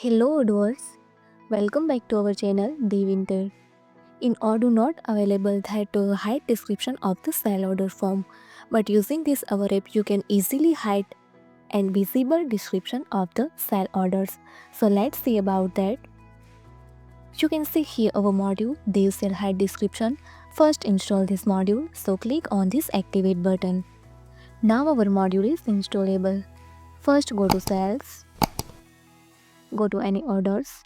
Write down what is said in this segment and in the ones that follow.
Hello Odoers, welcome back to our channel Devintelle. In Odoo not available that to hide description of the sale order form, but using this our app you can easily hide and visible description of the sale orders. So let's see about that. You can see here our module This Sale Hide Description. First install this module, so click on this activate button. Now our module is installable. First go to sales, go to any orders.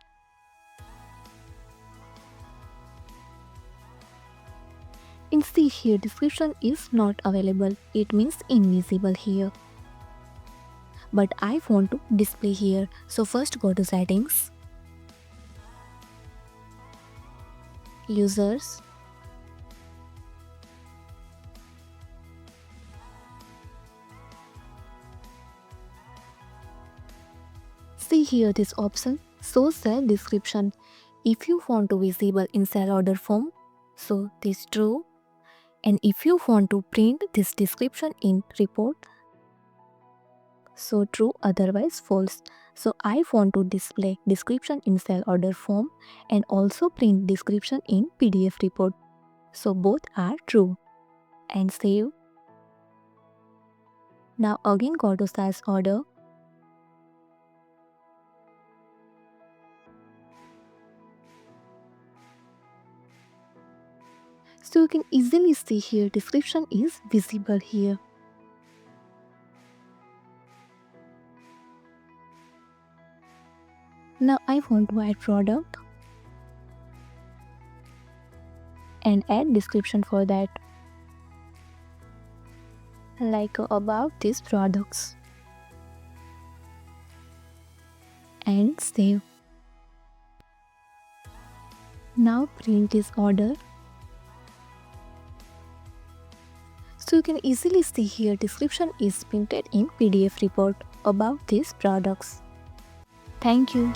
And see here description is not available, it means invisible here. But I want to display here, so first go to settings, users, see here this option show cell description. If you want to visible in cell order form, so this true, and if you want to print this description in report, so true, otherwise false. So I want to display description in cell order form and also print description in PDF report. So both are true. And save. Now again go to size order. So you can easily see here description is visible here. Now I want to add product and add description for that, like about these products, and save. Now print this order. So you can easily see here description is printed in PDF report about these products. Thank you.